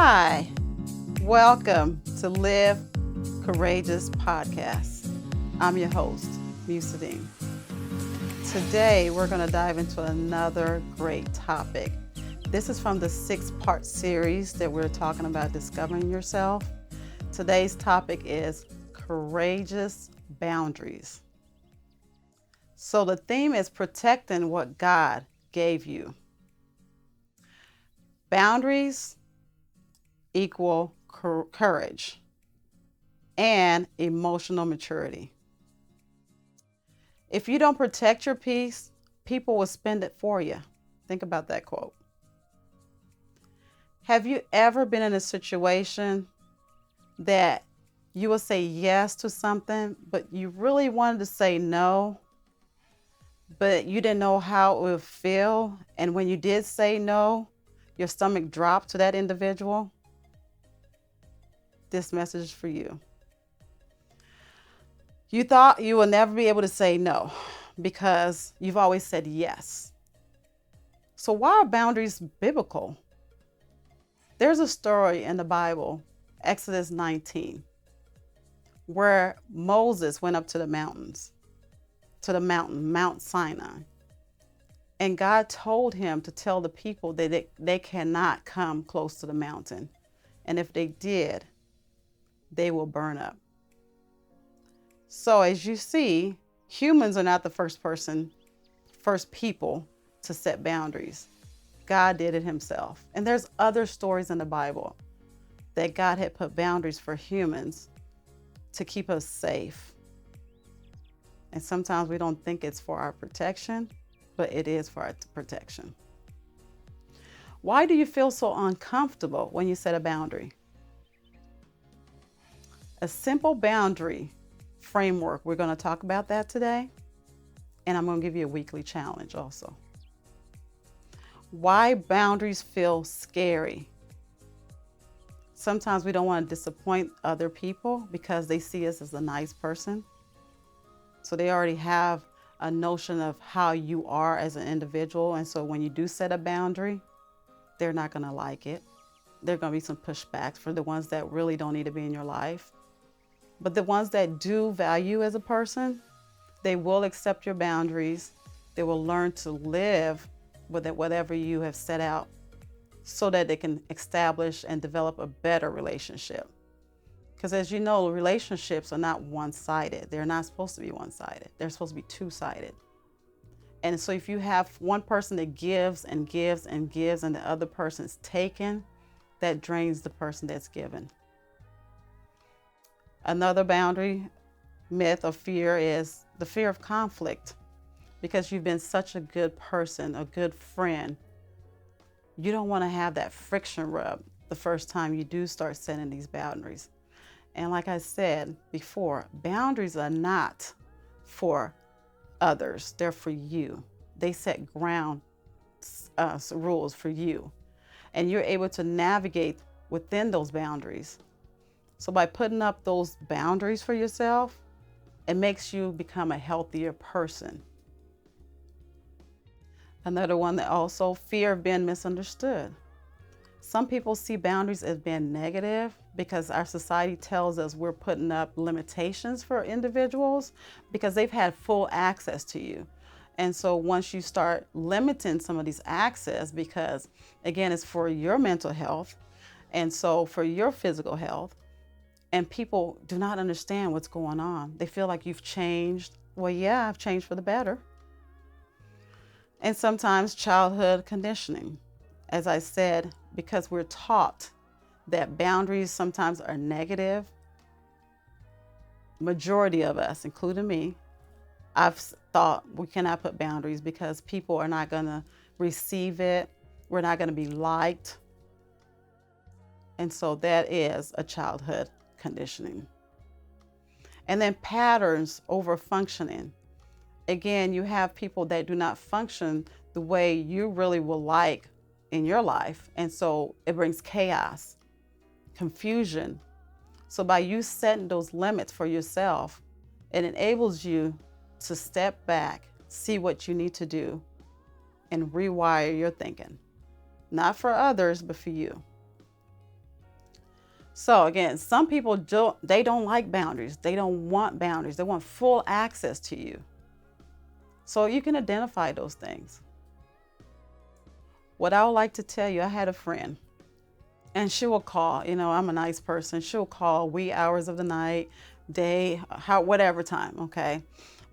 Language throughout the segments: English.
Hi, welcome to Live Courageous Podcast. I'm your host, Musudeen. Today, we're going to dive into another great topic. This is from the 6-part series that we're talking about discovering yourself. Today's topic is courageous boundaries. So the theme is protecting what God gave you. Boundaries equal courage and emotional maturity. If you don't protect your peace, people will spend it for you. Think about that quote. Have you ever been in a situation that you will say yes to something, but you really wanted to say no, but you didn't know how it would feel? And when you did say no, your stomach dropped to that individual? This message is for you. You thought you would never be able to say no because you've always said yes. So why are boundaries biblical? There's a story in the Bible, Exodus 19, where Moses went up to the mountain, Mount Sinai. And God told him to tell the people that they cannot come close to the mountain. And if they did, they will burn up. So as you see, humans are not the first people to set boundaries. God did it himself. And there's other stories in the Bible that God had put boundaries for humans to keep us safe. And sometimes we don't think it's for our protection, but it is for our protection. Why do you feel so uncomfortable when you set a boundary? A simple boundary framework. We're going to talk about that today. And I'm going to give you a weekly challenge also. Why boundaries feel scary. Sometimes we don't want to disappoint other people because they see us as a nice person. So they already have a notion of how you are as an individual. And so when you do set a boundary, they're not going to like it. There are going to be some pushbacks for the ones that really don't need to be in your life. But the ones that do value as a person, they will accept your boundaries. They will learn to live with it, whatever you have set out, so that they can establish and develop a better relationship. Because as you know, relationships are not one-sided. They're not supposed to be one-sided. They're supposed to be two-sided. And so if you have one person that gives and gives and gives and the other person is taken, that drains the person that's given. Another boundary myth or fear is the fear of conflict. Because you've been such a good person, a good friend, you don't want to have that friction rub the first time you do start setting these boundaries. And like I said before, boundaries are not for others. They're for you. They set ground rules for you. And you're able to navigate within those boundaries. So by putting up those boundaries for yourself, it makes you become a healthier person. Another one that also fear of being misunderstood. Some people see boundaries as being negative because our society tells us we're putting up limitations for individuals because they've had full access to you. And so once you start limiting some of these access, because again, it's for your mental health and so for your physical health, and people do not understand what's going on. They feel like you've changed. Well, yeah, I've changed for the better. And sometimes childhood conditioning. As I said, because we're taught that boundaries sometimes are negative, majority of us, including me, I've thought we cannot put boundaries because people are not going to receive it. We're not going to be liked. And so that is a childhood conditioning. And then patterns over functioning. Again, you have people that do not function the way you really will like in your life. And so it brings chaos, confusion. So by you setting those limits for yourself, it enables you to step back, see what you need to do, and rewire your thinking. Not for others, but for you. So again, some people don't like boundaries. They don't want boundaries. They want full access to you. So you can identify those things. What I would like to tell you, I had a friend and she will call, I'm a nice person. She'll call wee hours of the night, day, whatever time, okay?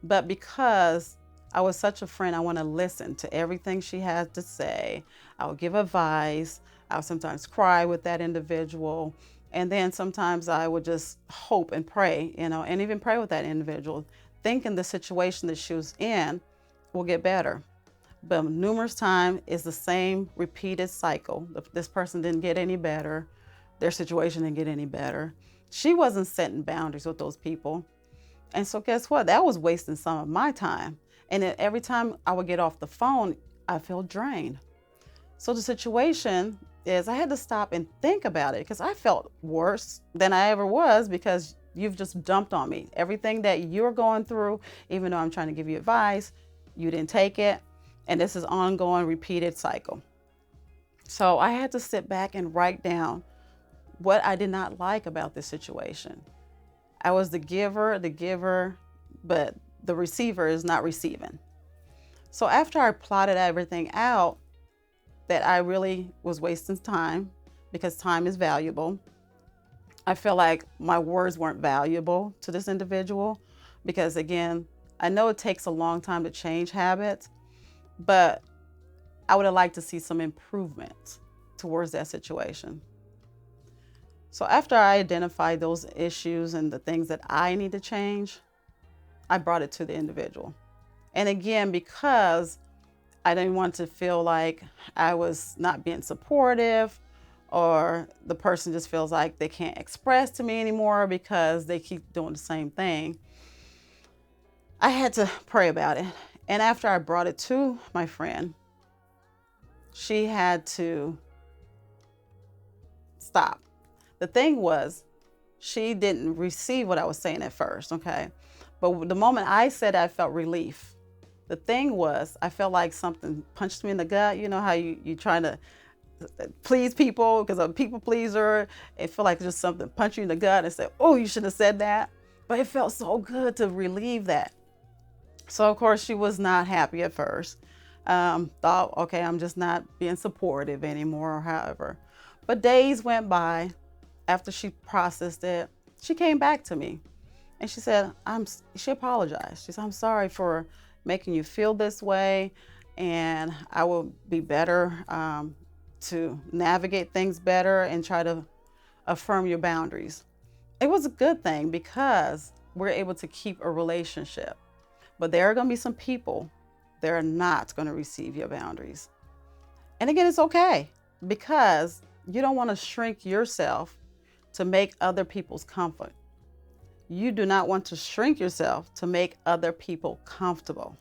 But because I was such a friend, I want to listen to everything she has to say. I would give advice. I would sometimes cry with that individual. And then sometimes I would just hope and pray, and even pray with that individual, thinking the situation that she was in will get better. But numerous times it's the same repeated cycle. This person didn't get any better. Their situation didn't get any better. She wasn't setting boundaries with those people. And so guess what? That was wasting some of my time. And then every time I would get off the phone, I felt drained. So the situation is I had to stop and think about it because I felt worse than I ever was because you've just dumped on me. Everything that you're going through, even though I'm trying to give you advice, you didn't take it. And this is ongoing, repeated cycle. So I had to sit back and write down what I did not like about this situation. I was the giver, but the receiver is not receiving. So after I plotted everything out, that I really was wasting time because time is valuable. I feel like my words weren't valuable to this individual because, again, I know it takes a long time to change habits, but I would have liked to see some improvement towards that situation. So after I identified those issues and the things that I need to change, I brought it to the individual. And again, because I didn't want to feel like I was not being supportive or the person just feels like they can't express to me anymore because they keep doing the same thing, I had to pray about it. And after I brought it to my friend, she had to stop. The thing was, she didn't receive what I was saying at first, okay? But the moment I said I felt relief. The thing was, I felt like something punched me in the gut. You know how you trying to please people because I'm a people pleaser. It felt like just something punched you in the gut and said, oh, you should have said that. But it felt so good to relieve that. So, of course, she was not happy at first. Thought, okay, I'm just not being supportive anymore or however. But days went by after she processed it. She came back to me and she said, she apologized. She said, I'm sorry for making you feel this way, and I will be better to navigate things better and try to affirm your boundaries. It was a good thing because we're able to keep a relationship. But there are going to be some people that are not going to receive your boundaries. And again, it's okay because you don't want to shrink yourself to make other people's comfort. You do not want to shrink yourself to make other people comfortable.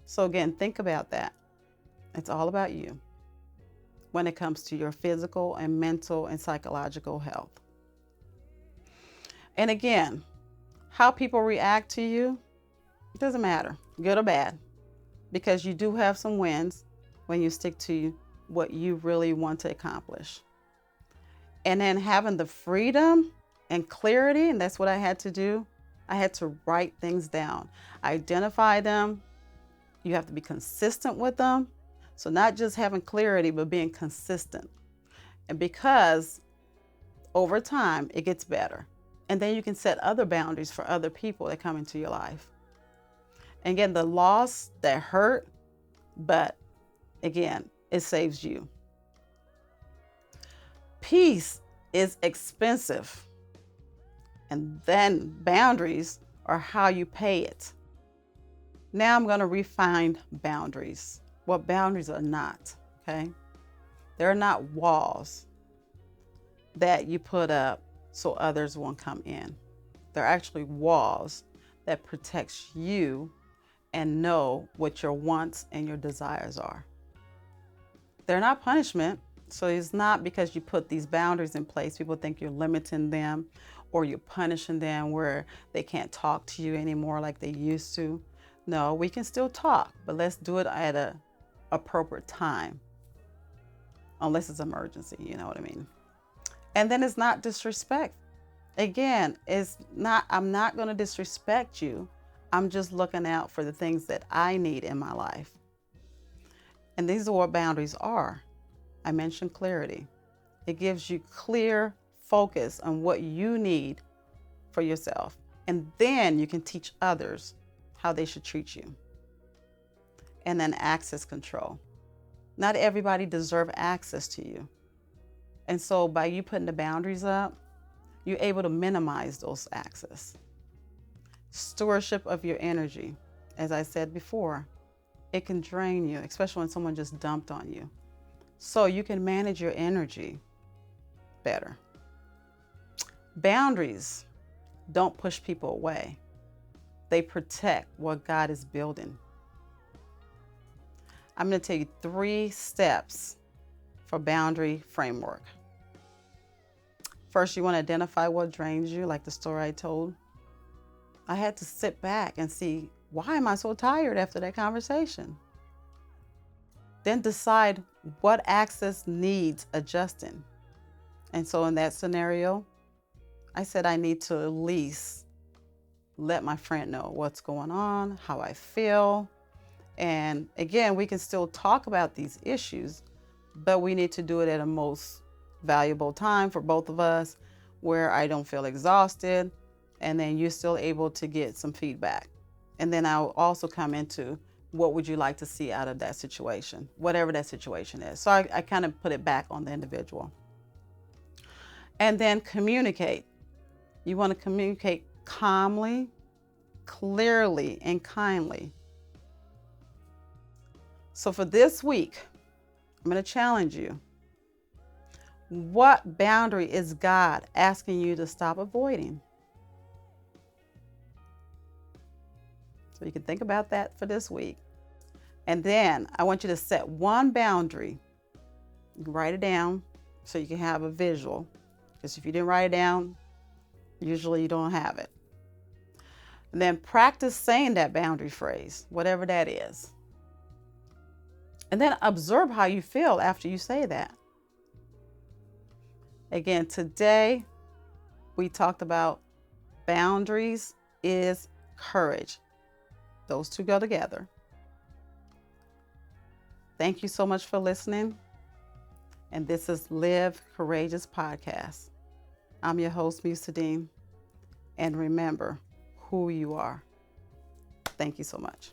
So again, think about that. It's all about you when it comes to your physical and mental and psychological health. And again, how people react to you, it doesn't matter, good or bad, because you do have some wins when you stick to what you really want to accomplish. And then having the freedom and clarity, and that's what I had to do. I had to write things down, identify them. You have to be consistent with them. So not just having clarity, but being consistent. And because over time, it gets better. And then you can set other boundaries for other people that come into your life. And again, the loss that hurt, but again, it saves you. Peace is expensive. And then boundaries are how you pay it. Now I'm going to refine boundaries. What boundaries are not, okay? They're not walls that you put up so others won't come in. They're actually walls that protects you and know what your wants and your desires are. They're not punishment. So it's not because you put these boundaries in place, people think you're limiting them or you're punishing them where they can't talk to you anymore like they used to. No, we can still talk, but let's do it at an appropriate time. Unless it's emergency, you know what I mean? And then it's not disrespect. Again, I'm not going to disrespect you. I'm just looking out for the things that I need in my life. And these are what boundaries are. I mentioned clarity. It gives you clear focus on what you need for yourself. And then you can teach others how they should treat you. And then access control. Not everybody deserves access to you. And so by you putting the boundaries up, you're able to minimize those access. Stewardship of your energy. As I said before, it can drain you, especially when someone just dumped on you. So you can manage your energy better. Boundaries don't push people away. They protect what God is building. I'm going to tell you 3 steps for boundary framework. First, you want to identify what drains you, like the story I told. I had to sit back and see, why am I so tired after that conversation? Then decide what access needs adjusting. And so in that scenario, I said I need to at least let my friend know what's going on, how I feel. And again, we can still talk about these issues, but we need to do it at a most valuable time for both of us where I don't feel exhausted, and then you're still able to get some feedback. And then I'll also come into what would you like to see out of that situation, whatever that situation is. So I kind of put it back on the individual. And then communicate. You want to communicate calmly, clearly, and kindly. So for this week, I'm going to challenge you. What boundary is God asking you to stop avoiding? So you can think about that for this week. And then I want you to set one boundary. You can write it down so you can have a visual. Because if you didn't write it down, usually you don't have it. And then practice saying that boundary phrase, whatever that is. And then observe how you feel after you say that. Again, today we talked about boundaries is courage. Those two go together. Thank you so much for listening. And this is Live Courageous Podcast. I'm your host, Musudeen. And remember who you are. Thank you so much.